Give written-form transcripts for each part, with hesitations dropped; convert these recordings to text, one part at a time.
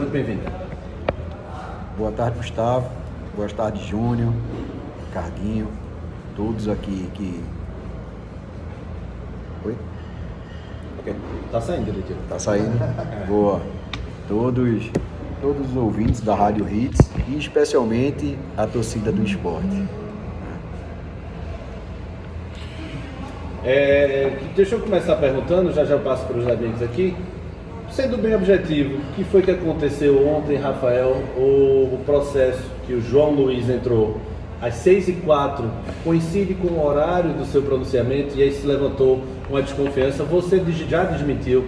Muito bem-vindo. Boa tarde, Gustavo. Boa tarde, Júnior, Carguinho, todos aqui que... Oi? Ok. Tá saindo, Delitio. Tá saindo? Boa. Todos os ouvintes da Rádio Hits e especialmente a torcida do esporte. Deixa eu começar perguntando, já eu passo para os amigos aqui. Sendo bem objetivo, o que foi que aconteceu ontem, Rafael? O processo que o João Luiz entrou às 6h04 coincide com o horário do seu pronunciamento e aí se levantou uma desconfiança. Você já desmentiu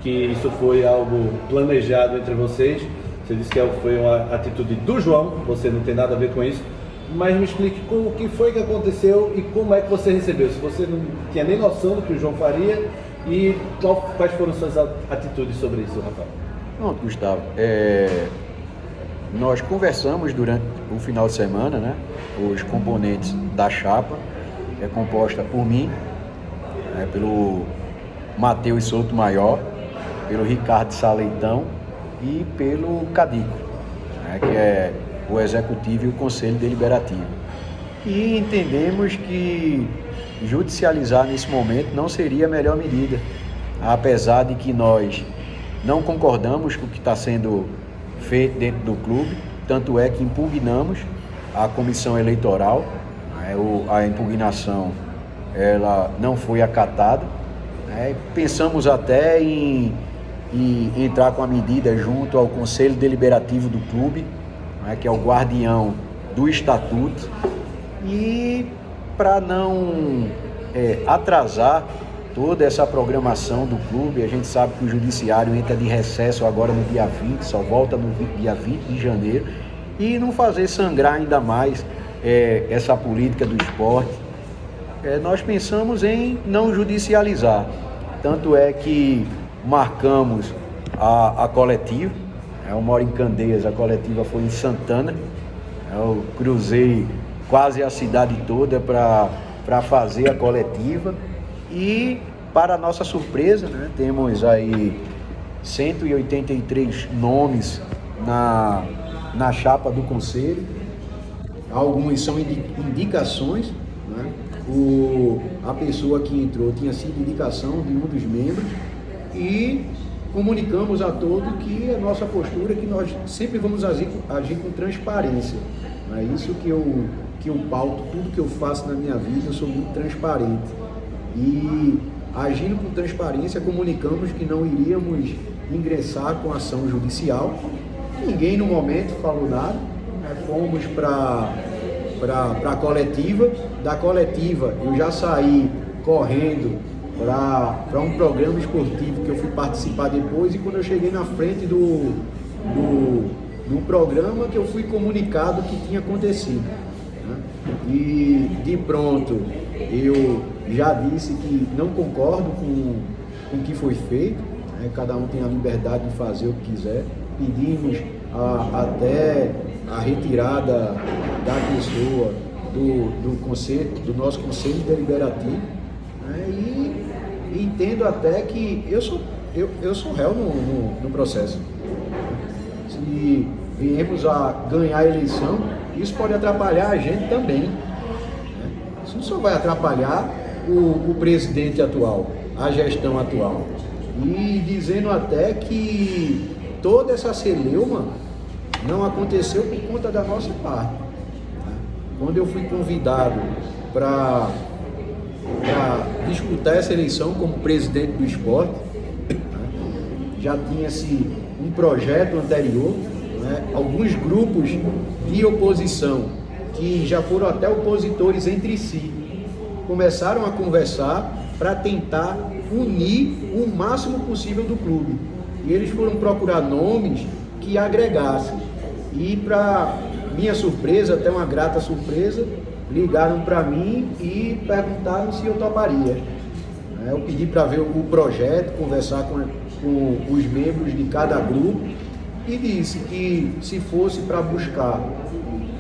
que isso foi algo planejado entre vocês. Você disse que foi uma atitude do João, você não tem nada a ver com isso. Mas me explique o que foi que aconteceu e como é que você recebeu. Se você não tinha nem noção do que o João faria e quais foram suas atitudes sobre isso, Rafael? Pronto, Gustavo. Nós conversamos durante o final de semana, né? Os componentes da chapa, que é composta por mim, pelo Matheus Souto Maior, pelo Ricardo Saleitão e pelo Cadico, que é o Executivo e o Conselho Deliberativo. E entendemos que judicializar nesse momento não seria a melhor medida, apesar de que nós não concordamos com o que está sendo feito dentro do clube, tanto é que impugnamos a comissão eleitoral, a impugnação ela não foi acatada, pensamos até em entrar com a medida junto ao Conselho Deliberativo do clube, que é o guardião do estatuto, e para não atrasar toda essa programação do clube, a gente sabe que o judiciário entra de recesso agora no dia 20, só volta no dia 20 de janeiro, e não fazer sangrar ainda mais essa política do esporte, nós pensamos em não judicializar. Tanto é que marcamos a coletiva. Eu moro em Candeias, a coletiva foi em Santana. Eu cruzei quase a cidade toda para fazer a coletiva. E, para nossa surpresa, temos aí 183 nomes na chapa do Conselho. Alguns são indicações. A pessoa que entrou tinha sido indicação de um dos membros. E comunicamos a todos que a nossa postura é que nós sempre vamos agir com transparência. É isso que eu pauto, tudo que eu faço na minha vida, eu sou muito transparente. E agindo com transparência, comunicamos que não iríamos ingressar com ação judicial. Ninguém no momento falou nada, fomos para a coletiva. Da coletiva eu já saí correndo para um programa esportivo que eu fui participar depois, e quando eu cheguei na frente do programa que eu fui comunicado o que tinha acontecido. E de pronto eu já disse que não concordo com o que foi feito, cada um tem a liberdade de fazer o que quiser. Pedimos até a retirada da pessoa do nosso Conselho Deliberativo, e entendo até que eu sou réu no processo. Se viemos a ganhar a eleição, isso pode atrapalhar a gente também. Isso não só vai atrapalhar o presidente atual, a gestão atual. E dizendo até que toda essa celeuma não aconteceu por conta da nossa parte. Quando eu fui convidado para disputar essa eleição como presidente do esporte, já tinha-se um projeto anterior, alguns grupos de oposição que já foram até opositores entre si, começaram a conversar para tentar unir o máximo possível do clube, e eles foram procurar nomes que agregassem, e para minha surpresa, até uma grata surpresa, ligaram para mim e perguntaram se eu toparia. Eu pedi para ver o projeto, conversar com os membros de cada grupo, e disse que se fosse para buscar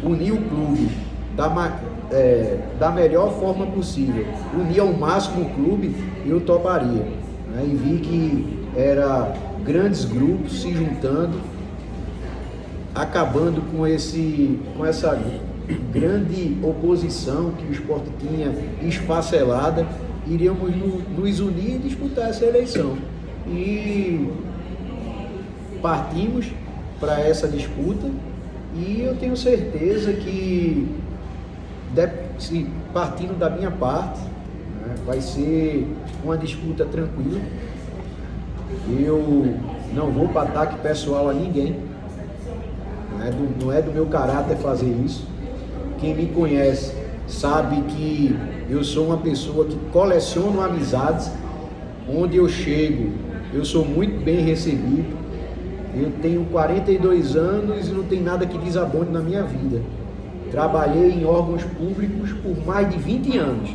unir o clube da melhor forma possível, unir ao máximo o clube, eu toparia. E vi que era grandes grupos se juntando, acabando com essa grande oposição que o Sport tinha esfacelada, iríamos nos unir e disputar essa eleição. E partimos para essa disputa e eu tenho certeza que, se partindo da minha parte, né, vai ser uma disputa tranquila. Eu não vou para ataque pessoal a ninguém, não é do meu caráter fazer isso. Quem me conhece sabe que eu sou uma pessoa que coleciona amizades. Onde eu chego, eu sou muito bem recebido. Eu tenho 42 anos e não tem nada que desabone na minha vida. Trabalhei em órgãos públicos por mais de 20 anos.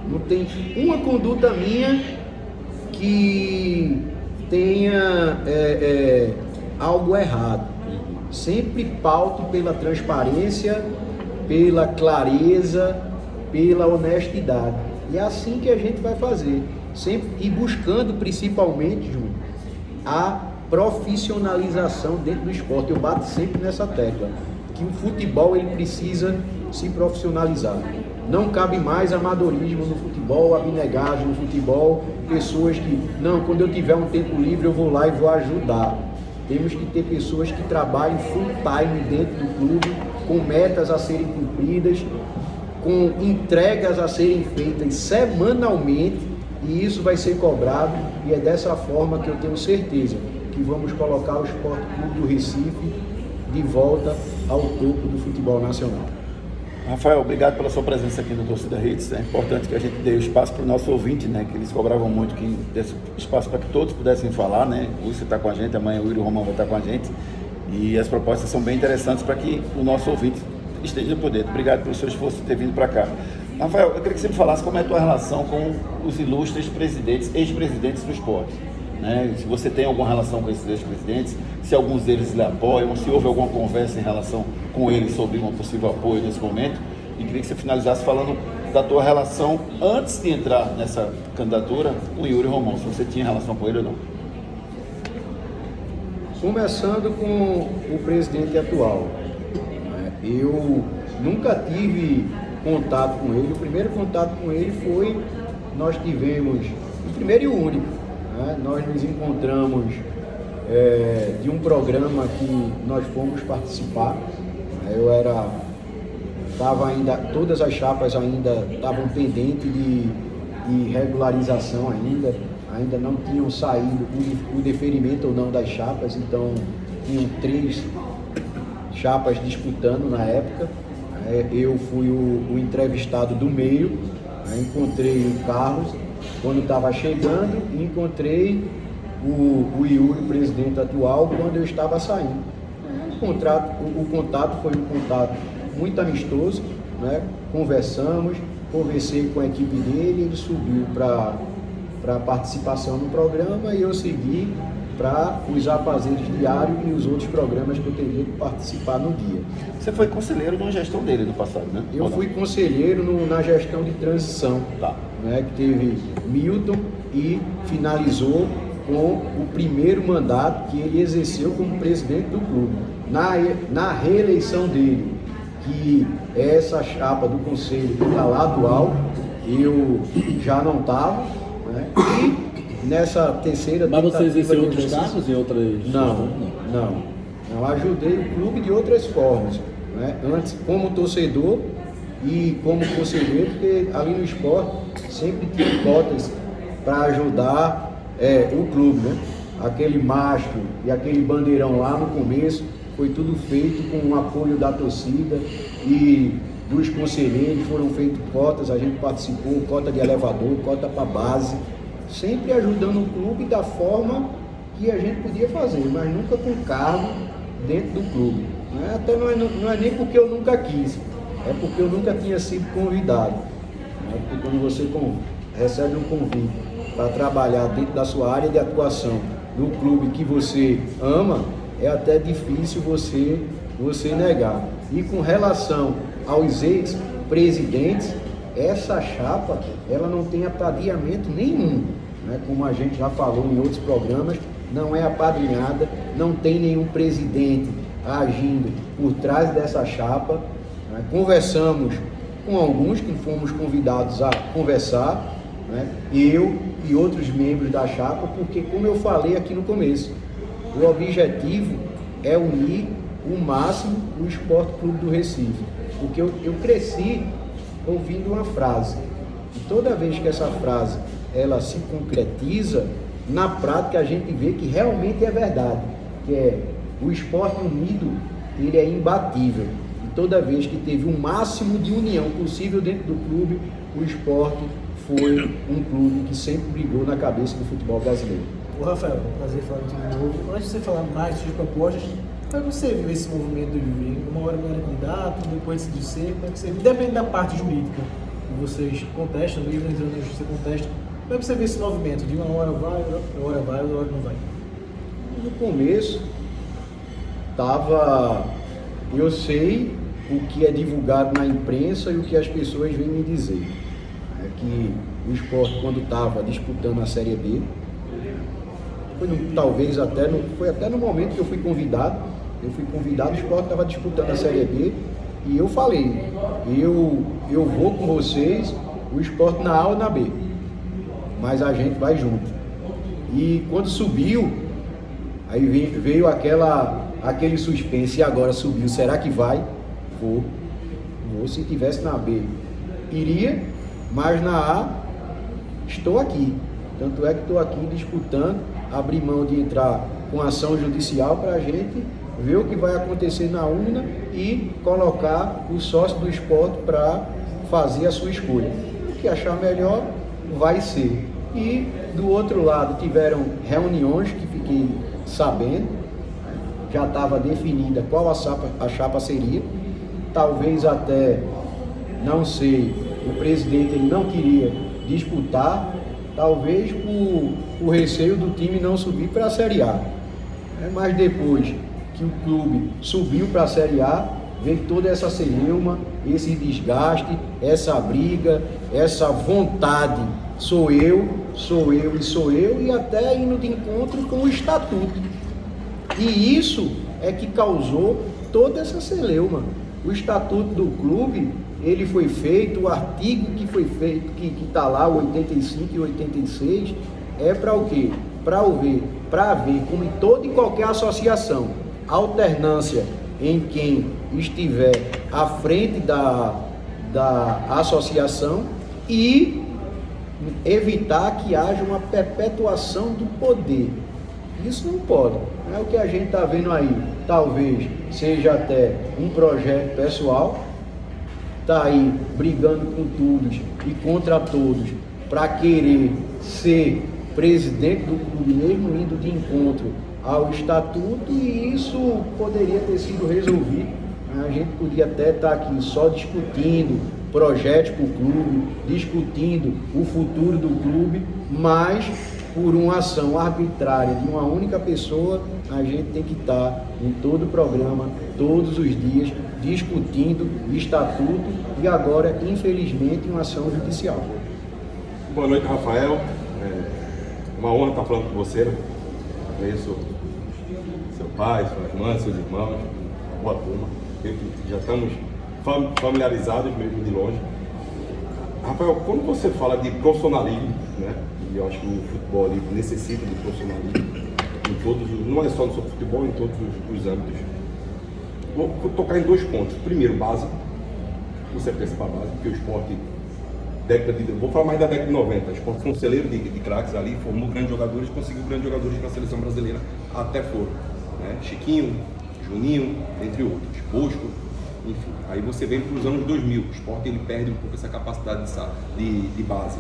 Não tem uma conduta minha que tenha algo errado. Sempre pauto pela transparência, pela clareza, pela honestidade. E é assim que a gente vai fazer. Sempre, e buscando principalmente, Júnior, a profissionalização dentro do esporte. Eu bato sempre nessa tecla, que o futebol ele precisa se profissionalizar. Não cabe mais amadorismo no futebol, abnegagem no futebol, pessoas que, não, quando eu tiver um tempo livre eu vou lá e vou ajudar. Temos que ter pessoas que trabalhem full time dentro do clube, com metas a serem cumpridas, com entregas a serem feitas semanalmente, e isso vai ser cobrado, e é dessa forma que eu tenho certeza que vamos colocar o Sport Clube do Recife de volta ao topo do futebol nacional. Rafael, obrigado pela sua presença aqui no Torcida Hits. É importante que a gente dê espaço para o nosso ouvinte, né? Que eles cobravam muito, que desse espaço para que todos pudessem falar, né? Hoje você está com a gente, amanhã o Yuri Romão vai estar com a gente. E as propostas são bem interessantes para que o nosso ouvinte esteja por dentro. Obrigado pelo seu esforço de ter vindo para cá. Rafael, eu queria que você me falasse como é a tua relação com os ilustres presidentes, ex-presidentes do esporte. Né? Se você tem alguma relação com esses ex-presidentes, se alguns deles lhe apoiam, se houve alguma conversa em relação com eles sobre um possível apoio nesse momento. E queria que você finalizasse falando da tua relação antes de entrar nessa candidatura com o Yuri Romão, se você tinha relação com ele ou não. Começando com o presidente atual, eu nunca tive contato com ele. O primeiro contato com ele foi, nós tivemos, o primeiro e o único, nós nos encontramos de um programa que nós fomos participar. Eu estava ainda, todas as chapas ainda estavam pendentes de regularização ainda não tinham saído o deferimento ou não das chapas, então tinham 3 chapas disputando na época. Eu fui o entrevistado do meio, encontrei o Carlos quando estava chegando e encontrei o Yuri, o presidente atual, quando eu estava saindo. O contato foi um contato muito amistoso, né? Conversei com a equipe dele, ele subiu para participação no programa e eu segui para os afazeres diários e os outros programas que eu teria que participar no dia. Você foi conselheiro na gestão dele no passado, né? Eu fui conselheiro na gestão de transição, né, que teve Milton e finalizou com o primeiro mandato que ele exerceu como presidente do clube. Na reeleição dele, que é essa chapa do conselho que está lá atual, eu já não estava, né? E nessa terceira tentativa... Mas você exerceu outros exercício... cargos em outras... Não, ajudei o clube de outras formas, né? Antes como torcedor e como conselheiro, porque ali no esporte sempre tinha cotas para ajudar o clube, né? Aquele mastro e aquele bandeirão lá no começo foi tudo feito com o apoio da torcida e dos conselheiros, foram feitas cotas, a gente participou, cota de elevador, cota para base, sempre ajudando o clube da forma que a gente podia fazer, mas nunca com cargo dentro do clube. Até não é nem porque eu nunca quis, é porque eu nunca tinha sido convidado. Porque quando você recebe um convite para trabalhar dentro da sua área de atuação, no clube que você ama, é até difícil você negar. E com relação aos ex-presidentes, essa chapa, ela não tem apadrinhamento nenhum, né? Como a gente já falou em outros programas, não é apadrinhada, não tem nenhum presidente agindo por trás dessa chapa, né? Conversamos com alguns que fomos convidados a conversar, né? Eu e outros membros da chapa, porque, como eu falei aqui no começo, o objetivo é unir o máximo o Esporte Clube do Recife, porque eu cresci ouvindo uma frase, e toda vez que essa frase ela se concretiza, na prática a gente vê que realmente é verdade, que é o esporte unido, ele é imbatível, e toda vez que teve o máximo de união possível dentro do clube, o esporte foi um clube que sempre brigou na cabeça do futebol brasileiro. Ô Rafael, prazer falar contigo de novo. Antes de você falar mais sobre propostas, como é que você viu esse movimento do Yuri? Uma hora não era candidato, depois decidiu ser, como é que você viu? Depende da parte jurídica que vocês contestam, mesmo entrando na justiça contesta. Como é que você vê esse movimento? De uma hora vai, outra hora não vai? No começo, eu sei o que é divulgado na imprensa e o que as pessoas vêm me dizer. É que o esporte, quando estava disputando a Série B, foi até no momento que eu fui convidado, o esporte estava disputando a Série B, e eu falei, eu vou com vocês, o esporte na A ou na B, mas a gente vai junto. E quando subiu, aí veio aquele suspense, e agora subiu, será que vai? Vou. Se tivesse na B, iria, mas na A, estou aqui. Tanto é que estou aqui disputando, abrir mão de entrar com ação judicial para a gente ver o que vai acontecer na urna e colocar o sócio do esporte para fazer a sua escolha. O que achar melhor vai ser. E do outro lado tiveram reuniões que fiquei sabendo, já estava definida qual a chapa seria, talvez até, não sei, o presidente ele não queria disputar, talvez por receio do time não subir para a Série A. Mas depois que o clube subiu para a Série A, veio toda essa celeuma, esse desgaste, essa briga, essa vontade, sou eu, e até indo de encontro com o estatuto. E isso é que causou toda essa celeuma. O estatuto do clube, ele foi feito, o artigo que foi feito, que está lá, o 85 e 86, é para o quê? Para haver, como em toda e qualquer associação, alternância em quem estiver à frente da associação e evitar que haja uma perpetuação do poder. Isso não pode. É o que a gente está vendo aí. Talvez seja até um projeto pessoal, está aí brigando com todos e contra todos para querer ser presidente do clube, mesmo indo de encontro ao estatuto, e isso poderia ter sido resolvido. A gente podia até estar aqui só discutindo projetos para o clube, discutindo o futuro do clube, mas por uma ação arbitrária de uma única pessoa, a gente tem que estar em todo o programa, todos os dias, discutindo estatuto e agora, infelizmente, uma ação judicial. Boa noite, Rafael. Uma honra estar falando com você. Conheço seu pai, sua irmã, seus irmãos, boa turma. Já estamos familiarizados mesmo de longe. Rafael, quando você fala de profissionalismo, né? E eu acho que o futebol ali necessita de profissionalismo em todos, não é só no futebol, em todos os âmbitos. Vou tocar em dois pontos. Primeiro, base. Você pensa para a base, porque o esporte, vou falar mais da década de 90, o esporte foi um celeiro de craques ali, formou grandes jogadores, conseguiu grandes jogadores para a seleção brasileira, até foram, né? Chiquinho, Juninho, entre outros, Bosco, enfim. Aí você vem para os anos 2000, o esporte ele perde um pouco essa capacidade de base.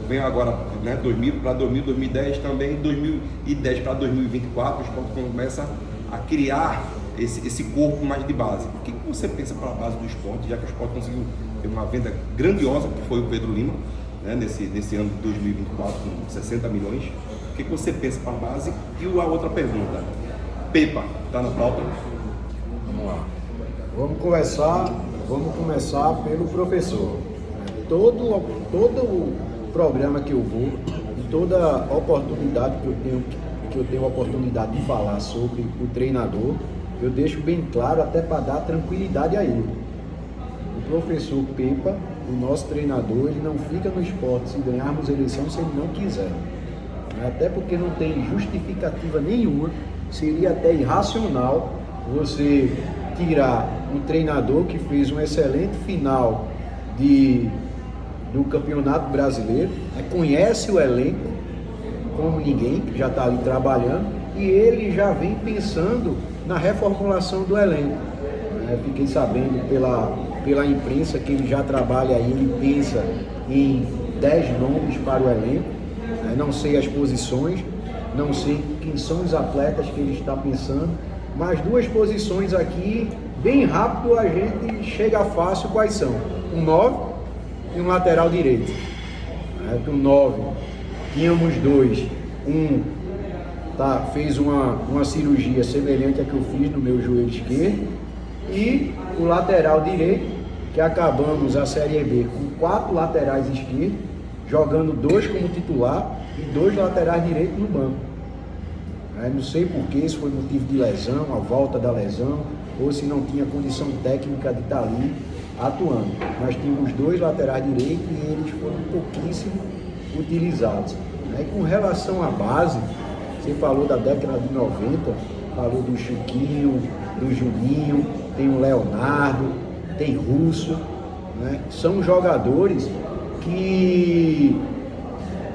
Vem agora, né, 2000 para 2000, 2010 também, 2010 para 2024, o esporte começa a criar esse corpo mais de base. O que você pensa para a base do esporte, já que o esporte conseguiu ter uma venda grandiosa, que foi o Pedro Lima, né, nesse ano de 2024, com 60 milhões. O que você pensa para a base? E a outra pergunta, Pepa, está na pauta? Vamos lá. Vamos começar pelo professor. Todo programa que eu vou e toda oportunidade que eu tenho a oportunidade de falar sobre o treinador, eu deixo bem claro até para dar tranquilidade a ele. O professor Pepa, o nosso treinador, ele não fica no esporte se ganharmos a eleição se ele não quiser. Até porque não tem justificativa nenhuma, seria até irracional você tirar um treinador que fez um excelente final do Campeonato Brasileiro, conhece o elenco como ninguém, que já está ali trabalhando, e ele já vem pensando na reformulação do elenco. Fiquei sabendo pela imprensa que ele já trabalha aí, ele pensa em 10 nomes para o elenco, não sei as posições, não sei quem são os atletas que ele está pensando, mas 2 posições aqui, bem rápido a gente chega fácil, quais são? Um 9 e um lateral direito. Um 9, tínhamos 2, fez uma cirurgia semelhante à que eu fiz no meu joelho esquerdo, e o lateral direito, que acabamos a Série B com 4 laterais esquerdos, jogando 2 como titular e 2 laterais direitos no banco. Não sei porquê, se foi motivo de lesão, a volta da lesão, ou se não tinha condição técnica de estar ali atuando. Nós tínhamos 2 laterais direitos e eles foram pouquíssimo utilizados. E com relação à base, você falou da década de 90, falou do Chiquinho, do Juninho, tem o Leonardo, tem Russo, são jogadores que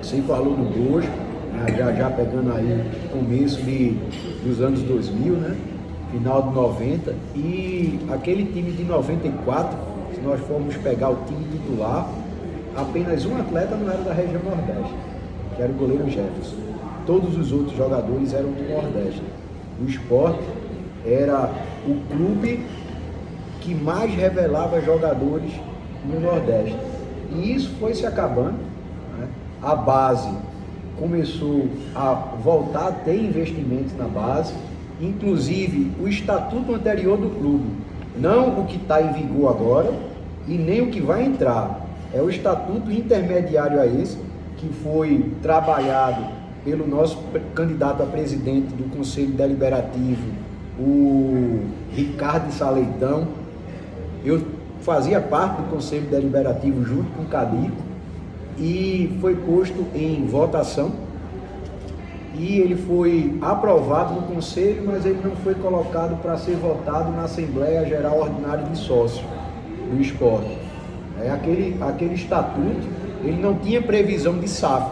você falou do Bosco, já pegando aí começo dos anos 2000, final de 90, e aquele time de 94, se nós formos pegar o time titular, apenas um atleta não era da região Nordeste, que era o goleiro Jefferson. Todos os outros jogadores eram do Nordeste. O Sport era o clube que mais revelava jogadores no Nordeste. E isso foi se acabando. A base começou a voltar a ter investimentos na base, inclusive o estatuto anterior do clube, não o que está em vigor agora e nem o que vai entrar, é o estatuto intermediário a esse, que foi trabalhado pelo nosso candidato a presidente do Conselho Deliberativo, o Ricardo Saleitão. Eu fazia parte do Conselho Deliberativo junto com o Cadico, e foi posto em votação, e ele foi aprovado no Conselho, mas ele não foi colocado para ser votado na Assembleia Geral Ordinária de Sócios do Esporte. Aquele estatuto, ele não tinha previsão de SAF,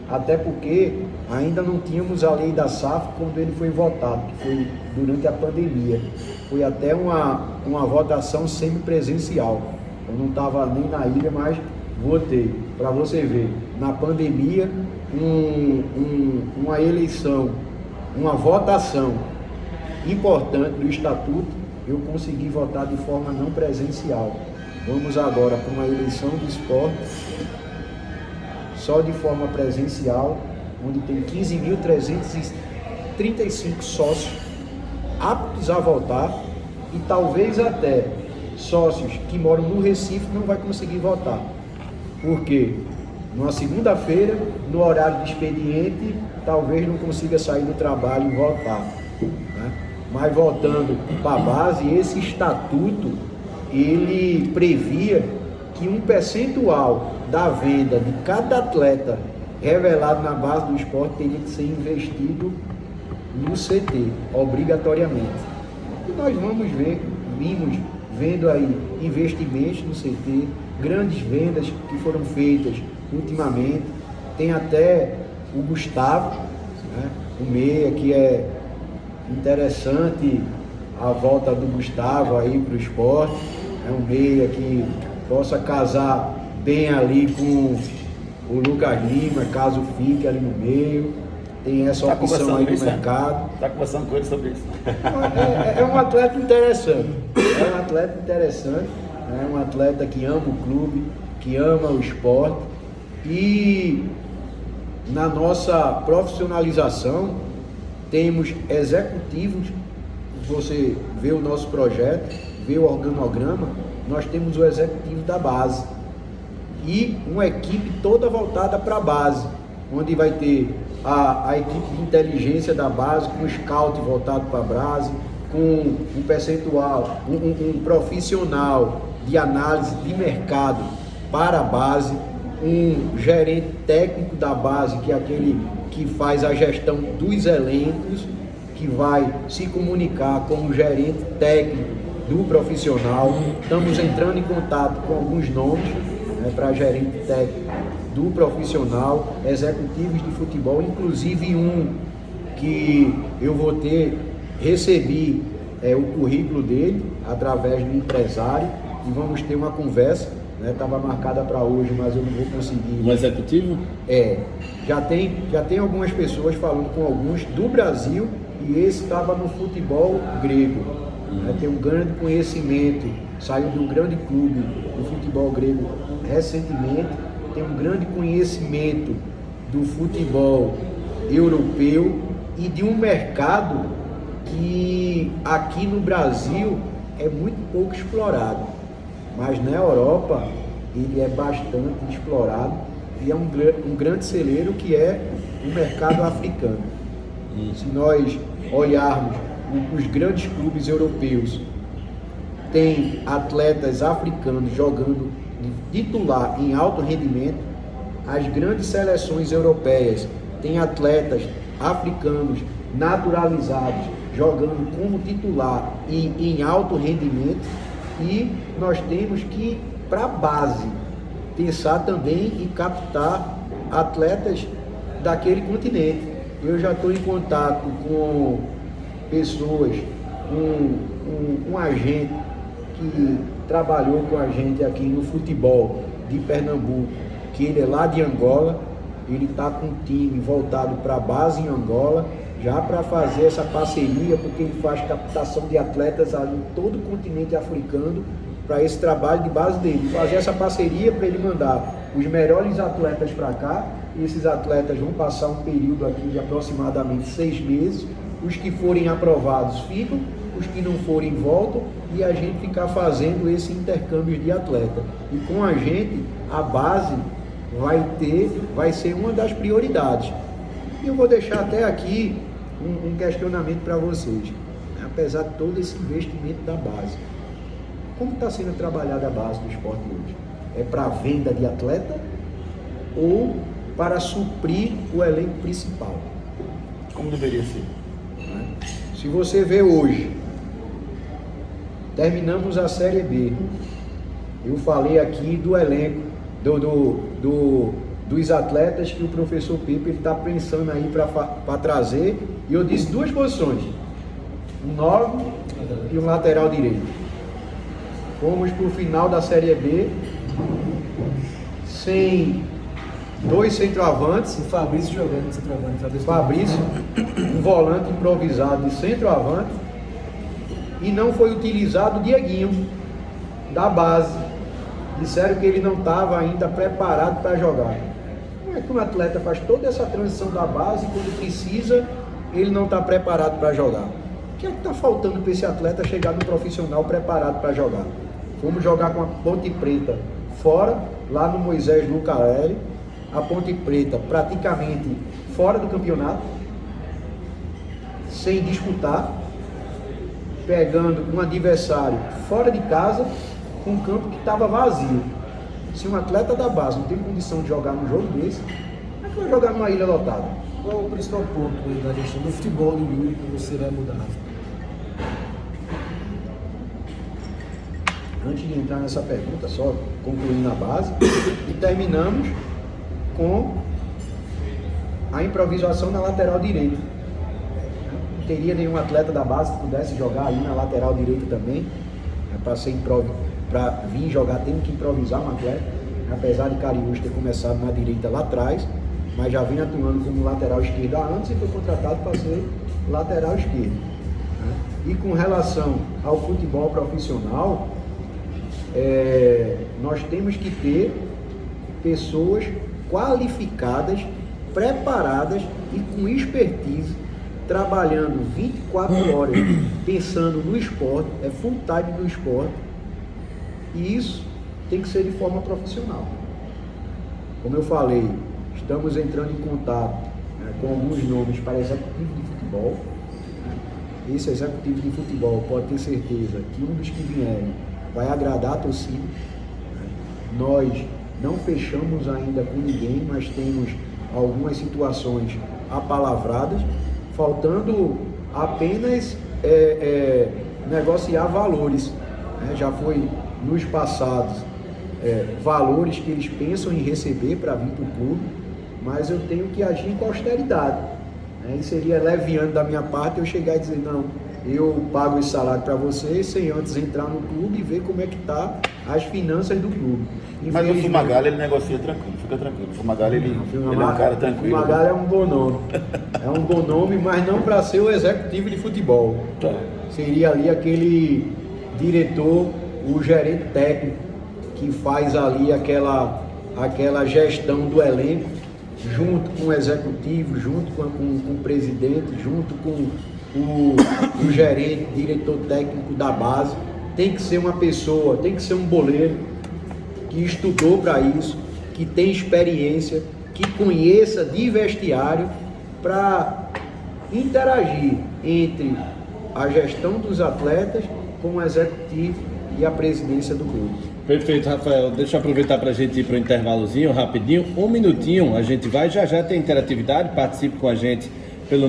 até porque ainda não tínhamos a lei da SAF quando ele foi votado, que foi durante a pandemia. Foi até uma votação semipresencial. Eu não estava nem na ilha, mas votei. Para você ver, na pandemia, uma eleição, uma votação importante do estatuto, eu consegui votar de forma não presencial. Vamos agora para uma eleição do esporte só de forma presencial, onde tem 15.335 sócios aptos a votar, e talvez até sócios que moram no Recife não vai conseguir votar. Porque numa segunda-feira, no horário de expediente, talvez não consiga sair do trabalho e votar. Mas voltando para a base, esse estatuto, ele previa que um percentual da venda de cada atleta revelado na base do esporte teria que ser investido no CT, obrigatoriamente. E nós vimos vendo aí investimentos no CT, grandes vendas que foram feitas ultimamente. Tem até o Gustavo, o meia, que é interessante a volta do Gustavo aí para o esporte. É um meia que possa casar bem ali com o Lucas Lima, caso fique ali no meio. Tem essa opção aí no mercado. Está conversando com ele sobre isso. É um atleta interessante. É um atleta que ama o clube, que ama o esporte. E na nossa profissionalização temos executivos. Você vê o nosso projeto, vê o organograma, nós temos o executivo da base e uma equipe toda voltada para a base, onde vai ter a equipe de inteligência da base, com o scout voltado para a base, com um percentual, um profissional de análise de mercado para a base, um gerente técnico da base, que é aquele que faz a gestão dos elencos, que vai se comunicar com o gerente técnico do profissional. Estamos entrando em contato com alguns nomes, né, para gerente técnico do profissional, executivos de futebol, inclusive um que eu vou recebi o currículo dele através do empresário e vamos ter uma conversa, né? Estava marcada para hoje, mas eu não vou conseguir. Um executivo? Já tem algumas pessoas falando com alguns do Brasil e esse estava no futebol grego, né? Tem um grande conhecimento, saiu de um grande clube do futebol grego recentemente, tem um grande conhecimento do futebol europeu e de um mercado que aqui no Brasil é muito pouco explorado, mas na Europa ele é bastante explorado e é um grande celeiro que é o mercado africano. Se nós olharmos os grandes clubes europeus, tem atletas africanos jogando titular em alto rendimento, as grandes seleções europeias têm atletas africanos naturalizados jogando como titular e em alto rendimento, e nós temos que, para a base, pensar também em captar atletas daquele continente. Eu já estou em contato com pessoas, um agente que trabalhou com a gente aqui no futebol de Pernambuco, que ele é lá de Angola, ele está com um time voltado para a base em Angola, já para fazer essa parceria, porque ele faz captação de atletas ali em todo o continente africano para esse trabalho de base dele, fazer essa parceria para ele mandar os melhores atletas para cá, e esses atletas vão passar um período aqui de aproximadamente 6 meses, os que forem aprovados ficam, os que não forem voltam, e a gente ficar fazendo esse intercâmbio de atleta. E com a gente, a base vai ser uma das prioridades. E eu vou deixar até aqui um questionamento para vocês. Apesar de todo esse investimento da base, como está sendo trabalhada a base do esporte hoje? É para venda de atleta ou para suprir o elenco principal? Como deveria ser? Se você vê hoje, terminamos a Série B. Eu falei aqui do elenco, dos atletas que o professor Pepe está pensando aí para trazer, e eu disse 2 posições, um 9 e um lateral direito. Fomos para o final da Série B sem 2 centroavantes. O Fabrício jogando de centroavante. Fabrício, um volante improvisado de centroavante, e não foi utilizado o Dieguinho, da base. Disseram que ele não estava ainda preparado para jogar. Como é que um atleta faz toda essa transição da base e quando precisa, ele não está preparado para jogar? O que é que está faltando para esse atleta chegar no profissional preparado para jogar? Fomos jogar com a Ponte Preta fora, lá no Moisés Lucarelli, a Ponte Preta praticamente fora do campeonato, sem disputar, pegando um adversário fora de casa, com um campo que estava vazio. Se um atleta da base não tem condição de jogar num jogo desse, como é que vai jogar numa ilha lotada? Qual o principal ponto da gestão do futebol do Yuri que você vai mudar? Antes de entrar nessa pergunta, só concluindo a base, e terminamos com a improvisação na lateral direita. Não teria nenhum atleta da base que pudesse jogar aí na lateral direita também, para vir jogar, tendo que improvisar um atleta, apesar de Cariús ter começado na direita lá atrás, mas já vinha atuando como lateral esquerdo antes e foi contratado para ser lateral esquerdo. E com relação ao futebol profissional, nós temos que ter pessoas qualificadas, preparadas e com expertise, trabalhando 24 horas, pensando no esporte, full time no esporte, e isso tem que ser de forma profissional. Como eu falei, estamos entrando em contato com alguns nomes para executivo de futebol, esse executivo de futebol pode ter certeza que um dos que vierem vai agradar a torcida. Nós não fechamos ainda com ninguém, mas temos algumas situações apalavradas, faltando apenas negociar valores. Já foi nos passados valores que eles pensam em receber para vir para o clube, mas eu tenho que agir com austeridade. E seria leviano da minha parte eu chegar e dizer, não, eu pago esse salário para vocês sem antes entrar no clube e ver como é que está as finanças do clube. Mas o Fumagalli ele negocia tranquilo, fica tranquilo. O Fumagalli ele é um cara tranquilo. O Fumagalli é um bom nome. É um bom nome, mas não para ser o executivo de futebol. Tá. Seria ali aquele diretor, o gerente técnico, que faz ali aquela gestão do elenco, junto com o executivo, junto com o presidente, junto com o gerente, diretor técnico da base. Tem que ser uma pessoa, tem que ser um boleiro que estudou para isso, que tem experiência, que conheça de vestiário para interagir entre a gestão dos atletas com o executivo e a presidência do clube. Perfeito, Rafael. Deixa eu aproveitar para a gente ir para o intervalozinho, rapidinho. 1 minutinho, a gente vai, já tem interatividade, participe com a gente pelo